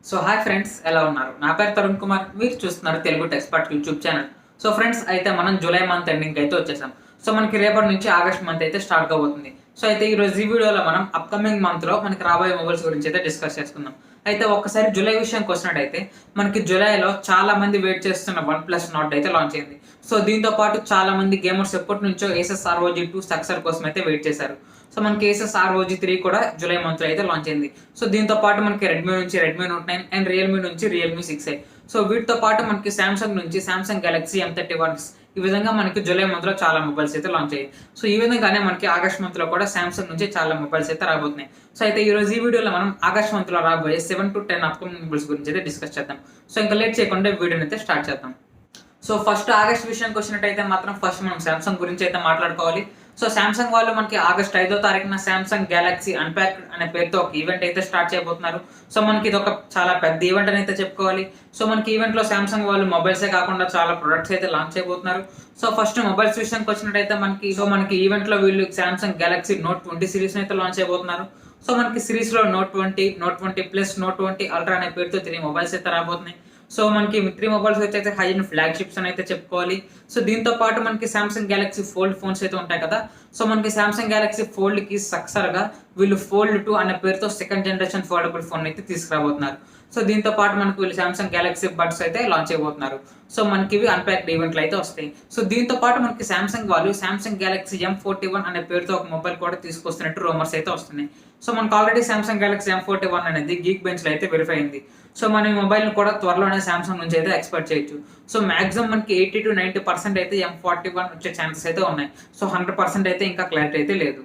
So hi friends, ఎలా ఉన్నారు? నా పేరు తరుణ్ కుమార్. మీరు చూస్తున్నారు Telugu Techspert YouTube channel. So friends, అయితే మనం జూలై మంత్ ఎండింగ్ అయితే వచ్చేసాం. సో మనకి రేపటి నుంచి ఆగస్ట్ మంత్ అయితే స్టార్ట్ అవబోతుంది. సో అయితే ఈ రోజు ఈ వీడియోలో మనం అప్కమింగ్ మంత్ లో మనకి రాబోయే మొబైల్స్ గురించి అయితే డిస్కస్ చేసుకుందాం. అయితే ఒక్కసారి జూలై విషయానికి వచ్చినట్టయితే మనకి జూలైలో చాలా మంది వెయిట్ చేస్తున్న వన్ ప్లస్ నాట్ అయితే లాంచ్ అయింది. సో దీంతో పాటు చాలా మంది గేమర్స్ ఎప్పటి నుంచో ఏసెస్ ROG 2 సక్సెస్ కోసం అయితే వెయిట్ చేశారు. సో మనకి ఏసెస్ ROG 3 కూడా జూలై మంత్ లో అయితే లాంచ్ అయింది. సో దీంతో పాటు మనకి రెడ్మీ నుంచి రెడ్మీ నోట్ 9 అండ్ రియల్మీ నుంచి రియల్మీ 6i. సో వీటితో పాటు మనకి సామ్సంగ్ నుంచి సామ్సంగ్ గెలాక్సీ M31. ఈ విధంగా మనకి జూలై మంత్ లో చాలా మొబైల్స్ అయితే లాంచ్ అయ్యాయి. సో ఈ విధంగానే మనకి ఆగస్ట్ మంత్ లో కూడా సామ్సంగ్ నుంచి చాలా మొబైల్స్ అయితే రాబోతున్నాయి. సో అయితే ఈ రోజు ఈ వీడియోలో మనం ఆగస్ట్ మంత్ లో రాబోయే 7 to 10 అప్కమింగ్ మొబైల్స్ గురించి అయితే డిస్కస్ చేద్దాం. సో ఇంకా లేట్ చేయకుండా వీడియోని అయితే స్టార్ట్ చేద్దాం. సో ఫస్ట్ ఆగస్ట్ విషయానికి వచ్చినట్టయితే మాత్రం ఫస్ట్ మనం సామ్సంగ్ గురించి అయితే మాట్లాడుకోవాలి. సో సామ్సంగ్ వాళ్ళు మనకి ఆగస్ట్ 5వ తారీఖున సామ్సంగ్ గెలాక్సీ అన్ప్యాక్డ్ అనే పేరుతో ఒక ఈవెంట్ అయితే స్టార్ట్ చేయబోతున్నారు. సో మనకి ఇది ఒక చాలా పెద్ద ఈవెంట్ అని అయితే చెప్పుకోవాలి. సో మనకి ఈవెంట్ లో సామ్సంగ్ వాళ్ళు మొబైల్సే కాకుండా చాలా ప్రొడక్ట్స్ అయితే లాంచ్ చేయబోతున్నారు. సో ఫస్ట్ మొబైల్స్ విషయానికి వచ్చినట్టయితే మనకి ఈవెంట్ లో వీళ్ళు సామ్సంగ్ గెలాక్సీ నోట్ 20 సిరీస్ అయితే లాంచ్ చేయబోతున్నారు. సో మనకి సిరీస్ లో note 20, note 20 plus, note 20 ultra అనే పేరుతో 3 మొబైల్స్ అయితే రాబోతున్నాయి. సో మనకి 3 మొబైల్స్ అయితే హై అండ్ ఫ్లాగ్షిప్స్ అని అయితే చెప్పుకోవాలి. సో దీంతో పాటు మనకి సామ్సంగ్ గెలాక్సీ ఫోల్డ్ ఫోన్స్ అయితే ఉంటాయి కదా. సో మనకి సామ్సంగ్ గెలాక్సీ ఫోల్డ్ కి సక్సెసర్ గా వీళ్ళు ఫోల్డ్ 2 అనే పేరుతో సెకండ్ జనరేషన్ ఫోల్డబుల్ ఫోన్ అయితే తీసుకురాబోతున్నారు. సో దీంతో పాటు మనకి వీళ్ళు సామ్సంగ్ గెలాక్సీ బడ్స్ అయితే లాంచ్ చేయబోతున్నారు. సో మనకి ఇవి అన్ప్యాక్డ్ ఈవెంట్లు అయితే వస్తాయి. సో దీంతో పాటు మనకి సామ్సంగ్ వాళ్ళు సామ్సంగ్ గెలాక్సీ M41 అనే పేరుతో ఒక మొబైల్ కూడా తీసుకొస్తున్నట్టు రూమర్స్ అయితే వస్తున్నాయి. సో మనకు ఆల్రెడీ సామ్సంగ్ గెలాక్సీ M41 అనేది గీక్ బెంచ్ లో అయితే వెరిఫై అయింది. సో మన ఈ మొబైల్ కూడా త్వరలోనే సామ్సంగ్ నుంచి అయితే ఎక్స్పెక్ట్ చేయొచ్చు. సో మాక్సిమం మనకి 80 to 90% అయితే M41 వచ్చే ఛాన్సెస్ అయితే ఉన్నాయి. సో 100% అయితే ఇంకా క్లారిటీ అయితే లేదు.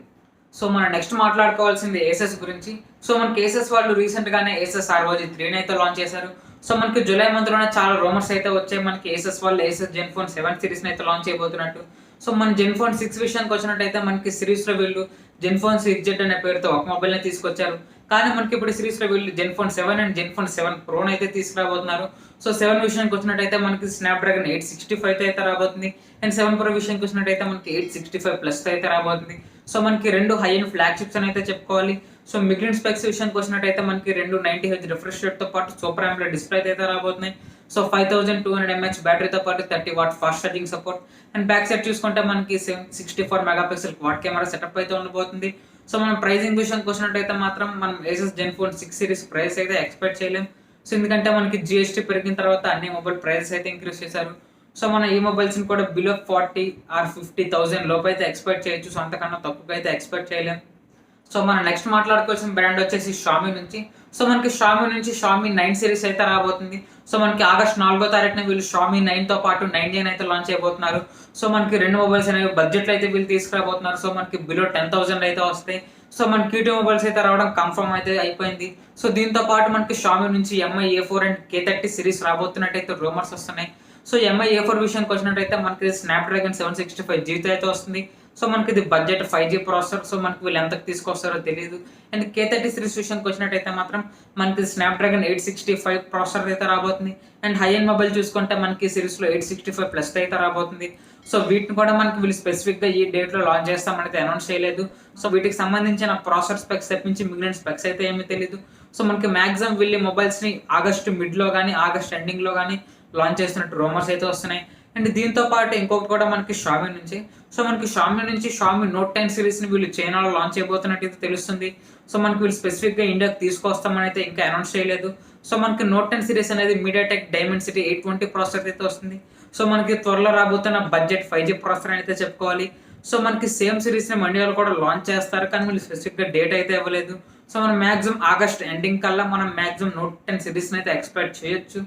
సో మనం నెక్స్ట్ మాట్లాడుకోవాల్సింది ఏసెస్ గురించి. సో మనకి ఏసెస్ వాళ్ళు రీసెంట్ గానే ఏసెస్ ROG 3 అయితే లాంచ్ చేశారు. సో మనకి జూలై మంత్ లోనే చాలా రూమర్స్ అయితే వచ్చాయి. మనకి ఏసెస్ వాళ్ళు ఏసెస్ జెన్ఫోన్ 7 సిరీస్ అయితే లాంచ్ చేయబోతున్నట్టు. సో మన జెన్ఫోన్ 6 విషయానికి వచ్చినట్టయితే మనకి సిరీస్ లో వీళ్ళు జెన్ఫోన్ 6Z అనే పేరుతో ఒక మొబైల్ ని తీసుకొచ్చారు. కానీ మనకి ఇప్పుడు సిరీస్ లో వీళ్ళు జెన్ఫోన్ 7 అండ్ జెన్ఫోన్ 7 Pro అయితే తీసుకురాబోతున్నారు. సో 7 విషయానికి వచ్చినట్టయితే మనకి స్నాప్డ్రాగన్ 865 అయితే రాబోతుంది. అండ్ 7 Pro విషయానికి వచ్చినట్టయితే మనకి 865 ప్లస్ అయితే రాబోతుంది. సో మనకి రెండు హై అండ్ ఫ్లాగ్షిప్స్ అని అయితే చెప్పుకోవాలి. సో మిగిలిన స్పెక్స్ విషయానికి వచ్చినట్టయితే మనకి రెండు 90Hz రిఫ్రెష్ రేట్ తో పాటు సూపర్ AMOLED డిస్ప్లే అయితే రాబోతున్నాయి. సో 5200 mAh బ్యాటరీతో పాటు 30 watt fast charging support. And back side చూసుకుంటే మనకి 64 మెగాపిక్సెల్ క్వాడ్ కెమెరా సెటప్ అయితే ఉండబోతుంది. సో మనం ప్రైజింగ్ విషయానికి వచ్చినట్టయితే మాత్రం మనం ఏసెస్ జెన్ఫోన్ 6 సిరీస్ ప్రైస్ అయితే ఎక్స్పెక్ట్ చేయలేం. సో ఎందుకంటే మనకి GST పెరిగిన తర్వాత అన్ని మొబైల్ ప్రైసెస్ అయితే ఇంక్రీజ్ చేశారు. సో మన ఈ మొబైల్స్ ని కూడా బిలో 40 or 50,000 లోపు అయితే ఎక్స్పెక్ట్ చేయొచ్చు. సో అంతకన్నా తక్కువ అయితే ఎక్స్పెక్ట్ చేయలేం. సో మనం నెక్స్ట్ మాట్లాడుకోవాల్సిన బ్రాండ్ వచ్చేసి షామీ నుంచి. సో మనకి షామీ నుంచి షామీ 9 సిరీస్ అయితే రాబోతుంది. సో మనకి ఆగస్ట్ 4వ తారీఖున వీళ్ళు షామీ 9 తో పాటు 9 అయితే లాంచ్ చేయబోతున్నారు. సో మనకి రెండు మొబైల్స్ అనేవి బడ్జెట్ లో అయితే వీళ్ళు తీసుకురాబోతున్నారు. సో మనకి బిలో 10,000 అయితే వస్తాయి. సో మనకి Q2 మొబైల్స్ అయితే రావడం కన్ఫర్మ్ అయితే అయిపోయింది. సో దీంతో పాటు మనకి షామీ నుంచి MI A4 and K30 series రాబోతున్నట్టయితే రూమర్స్ వస్తున్నాయి. సో MI A4 విషయానికి వచ్చినట్టయితే మనకి స్నాప్డ్రాగన్ 765G అయితే వస్తుంది. సో మనకి ఇది బడ్జెట్ 5G ప్రాసెసర్. సో మనకి వీళ్ళు ఎంతకు తీసుకొస్తారో తెలియదు. అండ్ K30 సిరీస్ విషయానికి వచ్చినట్టయితే మాత్రం మనకి స్నాప్డ్రాగన్ 865 ప్రాసెసర్ అయితే రాబోతుంది. అండ్ హై ఎండ్ మొబైల్ చూసుకుంటే మనకి సిరీస్ లో 865 ప్లస్ అయితే రాబోతుంది. సో వీటిని కూడా మనకి వీళ్ళు స్పెసిఫిక్ గా ఈ డేట్ లో లాంచ్ చేస్తామని అనౌన్స్ చేయలేదు. సో వీటికి సంబంధించిన ప్రాసెసర్ స్పెక్స్ తెప్పించి మిగిలిన స్పెక్స్ అయితే ఏమీ తెలియదు. సో మనకి మాక్సిమం వీళ్ళు మొబైల్స్ ని ఆగస్ట్ మిడ్ లో కానీ ఆగస్ట్ ఎండింగ్ లో కానీ లాంచ్ చేస్తున్నట్టు రూమర్స్ అయితే వస్తున్నాయి. అండ్ దీంతో పాటు ఇంకొకటి కూడా మనకి షామీ నుంచి. సో మనకి షామీ నుంచి షామీ నోట్ 10 సిరీస్ ని వీళ్ళు చైనాలో లాంచ్ చేయబోతున్నట్టు అయితే తెలుస్తుంది. సో మనకి వీళ్ళు స్పెసిఫిక్ గా ఇండియాకి తీసుకొస్తామని అయితే ఇంకా అనౌన్స్ చేయలేదు. సో మనకి నోట్ 10 సిరీస్ అనేది మీడియాటెక్ డైమెన్సిటీ 820 ప్రాసెసర్ అయితే వస్తుంది. సో మనకి త్వరలో రాబోతున్న బడ్జెట్ 5G ప్రాసెసర్ అయితే చెప్పుకోవాలి. సో మనకి సేమ్ సిరీస్ ని మండియాలో కూడా లాంచ్ చేస్తారు, కానీ వీళ్ళు స్పెసిఫిక్ గా డేట్ అయితే ఇవ్వలేదు. సో మనం మాక్సిమం ఆగస్ట్ ఎండింగ్ కల్లా మనం మాక్సిమం నోట్ 10 సిరీస్ అయితే ఎక్స్పెక్ట్ చేయొచ్చు.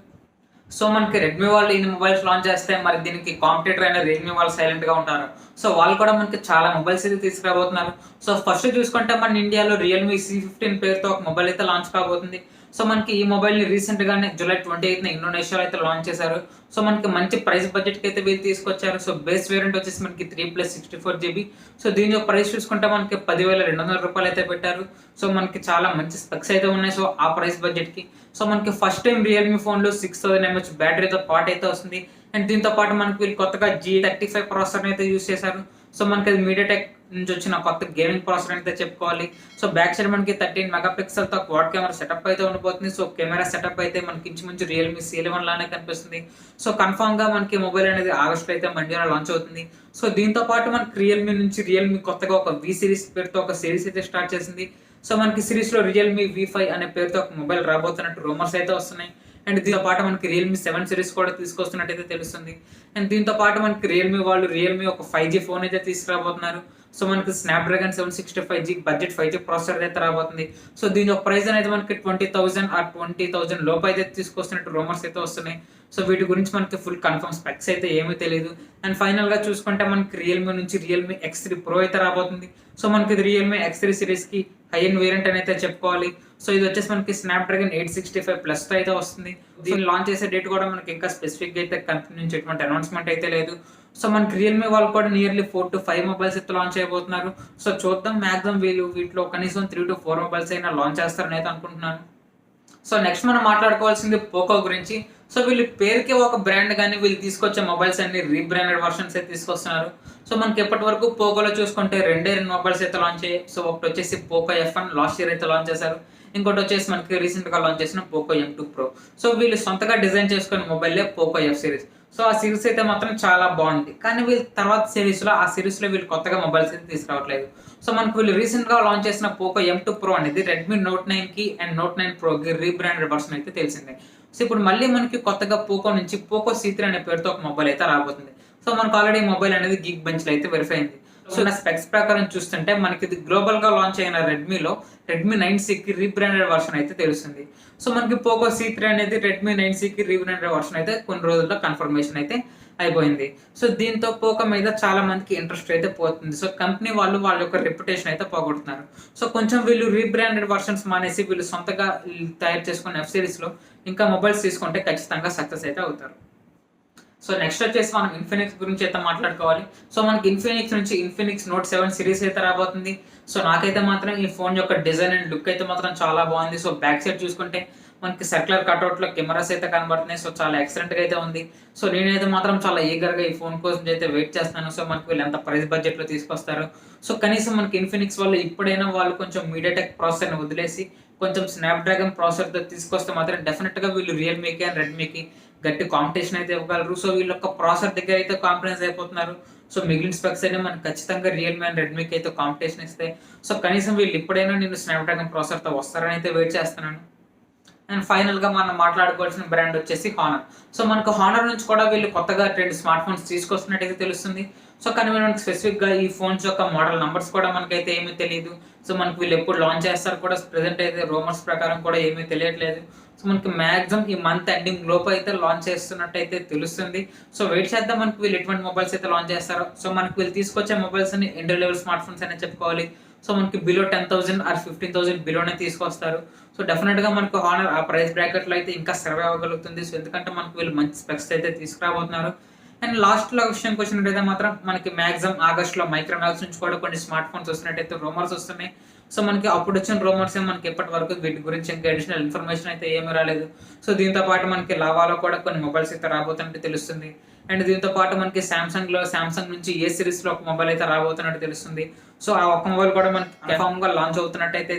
సో మనకి రెడ్మీ వాళ్ళు ఈ మొబైల్స్ లాంచ్ చేస్తే మరి దీనికి కాంపిటేటర్ అయిన రియల్మీ వాళ్ళు సైలెంట్ గా ఉంటారు. సో వాళ్ళు కూడా మనకి చాలా మొబైల్స్ అయితే తీసుకురాబోతున్నారు. సో ఫస్ట్ చూసుకుంటే మన ఇండియాలో రియల్మీ C15 పేరుతో ఒక మొబైల్ అయితే లాంచ్ కాబోతుంది. సో మనకి ఈ మొబైల్ ని రీసెంట్ గానే జూలై 28న ఇండోనేషియాలో అయితే లాంచ్ చేశారు. సో మనకి మంచి ప్రైస్ బడ్జెట్ కి అయితే వీళ్ళు తీసుకొచ్చారు. సో బేస్ వేరియంట్ వచ్చేసి మనకి 3+64GB. సో దీని యొక్క ప్రైస్ చూసుకుంటే మనకి 10,200 రూపాయలు అయితే పెట్టారు. సో మనకి చాలా మంచి స్పెక్స్ అయితే ఉన్నాయి. సో ఆ ప్రైస్ బడ్జెట్ కి సో మనకి ఫస్ట్ టైం రియల్మీ ఫోన్ లో 6000 mAh బ్యాటరీతో పాటు అయితే వస్తుంది. అండ్ దీంతో పాటు మనకి వీళ్ళు కొత్తగా G35 ప్రాసెసర్ అయితే యూస్ చేశారు. సో మనకి అది మీడియాటెక్ నుంచి వచ్చిన కొత్త గేమింగ్ ప్రాసెసర్ అయితే చెప్పుకోవాలి. సో బ్యాక్ సైడ్ మనకి 13 మెగాపిక్సెల్‌తో క్వాడ్ కెమెరా సెటప్ అయితే ఉండబోతుంది. సో కెమెరా సెటప్ అయితే మనకి ఇంచుమించు రియల్‌మీ C11 లానే కనిపిస్తుంది. సో కన్ఫర్మ్‌గా మనకి మొబైల్ అనేది ఆగస్ట్‌లో అయితే మన ఇండియాలో లాంచ్ అవుతుంది. సో దీంతో పాటు మనకి రియల్‌మీ కొత్తగా ఒక వి సిరీస్ పేరుతో ఒక సిరీస్ అయితే స్టార్ట్ చేసింది. సో మనకి సిరీస్‌లో రియల్‌మీ V5 అనే పేరుతో ఒక మొబైల్ రాబోతున్నట్టు రూమర్స్ అయితే వస్తున్నాయి. అండ్ దీంతో పాటు మనకి రియల్‌మీ 7 సిరీస్ కూడా తీసుకొస్తున్నట్టయితే తెలుస్తుంది. అండ్ దీంతో పాటు మనకి రియల్‌మీ ఒక 5G ఫోన్ అయితే తీసుకురాబోతున్నారు. సో మనకి Snapdragon 765G budget 5G processor అయితే రాబోతుంది. సో దీని యొక్క ప్రైస్ అనేది మనకి 20,000 ఆర్ 20,000 లోపు అయితే తీసుకొస్తున్నట్టు రూమర్స్ అయితే వస్తున్నాయి. సో వీటి గురించి మనకి ఫుల్ కన్ఫర్మ్ స్పెక్స్ అయితే ఏమీ తెలియదు. అండ్ ఫైనల్‌గా చూసుకుంటే మనకి రియల్‌మీ X3 Pro అయితే రాబోతుంది. సో మనకి రియల్‌మీ X3 సిరీస్‌కి హై ఎండ్ వేరియంట్ అని అయితే చెప్పుకోవాలి. సో ఇది వచ్చేసి మనకి స్నాప్‌డ్రాగన్ 865 ప్లస్‌తో అయితే వస్తుంది. దీన్ని లాంచ్ చేసే డేట్ కూడా మనకి ఇంకా స్పెసిఫిక్‌గా అయితే కంపెనీ నుంచి ఎటువంటి అనౌన్స్‌మెంట్ అయితే లేదు. సో మనకి రియల్‌మీ వాళ్ళు కూడా నియర్లీ 4-5 మొబైల్స్ అయితే లాంచ్ చేయబోతున్నారు. సో చూద్దాం, మాక్సిమం వీటిలో కనీసం 3-4 మొబైల్స్ అయినా లాంచ్ చేస్తారని అయితే అనుకుంటున్నాను. సో నెక్స్ట్ మనం మాట్లాడుకోవాల్సింది పోకో గురించి. సో వీళ్ళు పేరుకే ఒక బ్రాండ్, కానీ వీళ్ళు తీసుకొచ్చే మొబైల్స్ అన్ని రీబ్రాండెడ్ వర్షన్స్ అయితే తీసుకొస్తున్నారు. సో మనకి ఎప్పటి వరకు పోకోలో చూసుకుంటే రెండు మొబైల్స్ అయితే లాంచ్ అయ్యాయి. సో ఒకటి వచ్చేసి పోకో F1 లాస్ట్ ఇయర్ అయితే లాంచ్ చేశారు. ఇంకోటి వచ్చేసి మనకి రీసెంట్ గా లాంచ్ చేసిన పోకో M2 Pro. సో వీళ్ళు సొంతగా డిజైన్ చేసుకున్న మొబైలే పోకో F సిరీస్. సో ఆ సిరీస్ అయితే మాత్రం చాలా బాగుంది. కానీ వీళ్ళు తర్వాత ఆ సిరీస్ లో వీళ్ళు కొత్తగా మొబైల్స్ అయితే తీసుకురావట్లేదు. సో మనకు వీళ్ళు రీసెంట్ గా లాంచ్ చేసిన పోకో M2 Pro అనేది రెడ్మీ Note 9 కి అండ్ Note 9 Pro కి రీబ్రాండెడ్ వర్షన్ అయితే తెలిసిందే. సో ఇప్పుడు మళ్ళీ మనకి కొత్తగా పోకో నుంచి పోకో C3 అనే పేరుతో ఒక మొబైల్ అయితే రాబోతుంది. సో మనకు ఆల్రెడీ మొబైల్ అనేది గిగ్ బెంచ్ లో అయితే వెరిఫై అయింది. సో నా స్పెక్స్ ప్రకారం చూస్తుంటే మనకి ఇది గ్లోబల్ గా లాంచ్ అయిన రెడ్మీ 9C కి రీబ్రాండెడ్ వర్షన్ అయితే తెలుస్తుంది. సో మనకి పోకో C3 అనేది రెడ్మీ 9C కి రీబ్రాండెడ్ వర్షన్ అయితే కొన్ని రోజుల్లో కన్ఫర్మేషన్ అయితే అయిపోయింది. సో దీంతో పోకో మీద చాలా మందికి ఇంట్రెస్ట్ అయితే పోతుంది. సో కంపెనీ వాళ్ళ యొక్క రెప్యుటేషన్ అయితే పోగొడుతున్నారు. సో కొంచెం వీళ్ళు రీబ్రాండెడ్ వర్షన్స్ మానేసి వీళ్ళు సొంతగా తయారు చేసుకున్న F సిరీస్ లో ఇంకా మొబైల్స్ తీసుకుంటే ఖచ్చితంగా సక్సెస్ అయితే అవుతారు. సో నెక్స్ట్ వచ్చేసి మనం ఇన్ఫినిక్స్ గురించి అయితే మాట్లాడుకోవాలి. సో మనకి ఇన్ఫినిక్స్ Note 7 సిరీస్ అయితే రాబోతుంది. సో నాకైతే మాత్రం ఈ ఫోన్ యొక్క డిజైన్ అండ్ లుక్ అయితే మాత్రం చాలా బాగుంది. సో బ్యాక్ సైడ్ చూసుకుంటే మనకి సర్క్యులర్ కట్అవుట్ లో కెమెరాస్ అయితే కనబడుతున్నాయి. సో చాలా ఎక్సలెంట్ గా అయితే ఉంది. సో నేనైతే మాత్రం చాలా ఈగర్ గా ఈ ఫోన్ కోసం అయితే వెయిట్ చేస్తున్నాను. సో మనకి వీళ్ళు ఎంత ప్రైస్ బడ్జెట్ లో తీసుకొస్తారు. సో కనీసం మనకి ఇన్ఫినిక్స్ వాళ్ళు ఇప్పుడైనా వాళ్ళు కొంచెం మీడియాటెక్ ప్రాసెసర్ ని వదిలేసి కొంచెం స్నాప్‌డ్రాగన్ ప్రాసెసర్ తో తీసుకొస్తే మాత్రం డెఫినెట్ గా వీళ్ళు రియల్మీకి అండ్ రెడ్మీకి గట్టి కాంపిటీషన్ అయితే ఇవ్వగలరు. సో వీళ్ళ యొక్క ప్రాసెసర్ దగ్గర అయితే కాంపిటెన్స్ అయిపోతున్నారు. సో మిగిలిన స్పెక్స్ అయితే మనకి ఖచ్చితంగా రియల్మీ అండ్ రెడ్మీకి అయితే కాంపిటీషన్ ఇస్తాయి. సో కనీసం వీళ్ళు ఇప్పుడైనా నేను స్నాప్‌డ్రాగన్ ప్రాసెసర్ తో వస్తారని అయితే వెయిట్ చేస్తున్నాను. అండ్ ఫైనల్ గా మనం మాట్లాడుకోవాల్సిన బ్రాండ్ వచ్చేసి హానర్. సో మనకు హానర్ నుంచి కూడా వీళ్ళు కొత్తగా 2 స్మార్ట్ ఫోన్స్ తీసుకొస్తున్నట్టయితే తెలుస్తుంది. సో కానీ మనకి స్పెసిఫిక్ గా ఈ ఫోన్స్ యొక్క మోడల్ నంబర్స్ కూడా మనకైతే ఏమీ తెలియదు. సో మనకి వీళ్ళు ఎప్పుడు లాంచ్ చేస్తారు కూడా ప్రెసెంట్ అయితే రూమర్స్ ప్రకారం కూడా ఏమీ తెలియట్లేదు. సో మనకి మాక్సిమం ఈ మంత్ ఎండింగ్ లోపు అయితే లాంచ్ చేస్తున్నట్టయితే తెలుస్తుంది. సో వెయిట్ చేద్దాం మనకి వీళ్ళు ఎటువంటి మొబైల్స్ అయితే లాంచ్ చేస్తారో. సో మనకి వీళ్ళు తీసుకొచ్చే మొబైల్స్ అన్ని ఎంట్రీ లెవెల్ స్మార్ట్ ఫోన్స్ అనే చెప్పుకోవాలి. సో మనకి బిలో 10,000 ఆర్ 15,000 బిలోనే తీసుకొస్తారు. సో డెఫినెట్ గా మనకు హానర్ ఆ ప్రైస్ బ్రాకెట్ లో అయితే ఇంకా సర్వే అవ్వగలుగుతుంది. సో ఎందుకంటే మనకి వీళ్ళు మంచి స్పెక్స్ అయితే తీసుకురాబోతున్నారు. అండ్ లాస్ట్ లో విషయానికి వచ్చినట్టయితే మాత్రం మనకి మాక్సిమం ఆగస్ట్ లో మైక్రోమాక్స్ నుంచి కూడా కొన్ని స్మార్ట్ ఫోన్స్ వస్తున్నట్టయితే రూమర్స్ వస్తున్నాయి. సో మనకి అప్పుడు వచ్చిన రూమర్స్ మనకి ఎప్పటి వరకు వీటి గురించి ఇంకా అడిషనల్ ఇన్ఫర్మేషన్ అయితే ఏమీ రాలేదు. సో దీంతో పాటు మనకి లావాలో కూడా కొన్ని మొబైల్స్ అయితే రాబోతున్నట్టు తెలుస్తుంది. అండ్ దీంతో పాటు మనకి సామ్సంగ్ నుంచి ఏ సిరీస్ లో ఒక మొబైల్ అయితే రాబోతున్నట్టు తెలుస్తుంది. సో ఆ ఒక్క మొబైల్ కూడా మనకి కన్ఫర్మ్ గా లాంచ్ అవుతున్నట్టు అయితే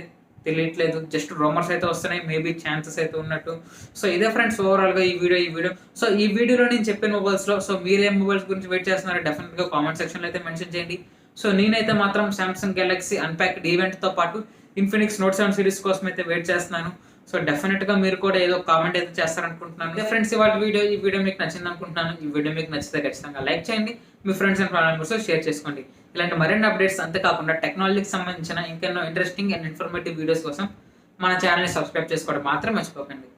తెలియట్లేదు. జస్ట్ రూమర్స్ అయితే వస్తున్నాయి, మేబీ ఛాన్సెస్ అయితే ఉన్నట్టు. సో ఇదే ఫ్రెండ్స్ ఓవరాల్ గా ఈ వీడియో. సో ఈ వీడియోలో నేను చెప్పిన మొబైల్స్ లో సో మీరే మొబైల్స్ గురించి వెయిట్ చేస్తున్నారో డెఫినెట్ గా కామెంట్ సెక్షన్ లో అయితే మెన్షన్ చేయండి. సో నేనైతే మాత్రం సామ్సంగ్ గెలాక్సీ అన్ప్యాక్డ్ ఈవెంట్ తో పాటు ఇన్ఫినిక్స్ Note 7 సిరీస్ కోసం అయితే వెయిట్ చేస్తున్నాను. సో డెఫినెట్ గా మీరు కూడా ఏదో కామెంట్ అయితే చేస్తారనుకుంటున్నాను. అదే ఫ్రెండ్స్ ఈ వీడియో మీకు నచ్చింది అనుకుంటున్నాను. ఈ వీడియో మీకు నచ్చితే ఖచ్చితంగా లైక్ చేయండి, మీ friends and family members share చేసుకోండి. ఇలాంటి మరిన్ని అప్డేట్స్ అంతేకాకుండా టెక్నాలజీకి సంబంధించిన ఇంకెన్నో ఇంట్రెస్టింగ్ అండ్ ఇన్ఫర్మేటివ్ వీడియోస్ కోసం మన ఛానల్ని సబ్స్క్రైబ్ చేసుకోవడం మాత్రం మర్చిపోకండి.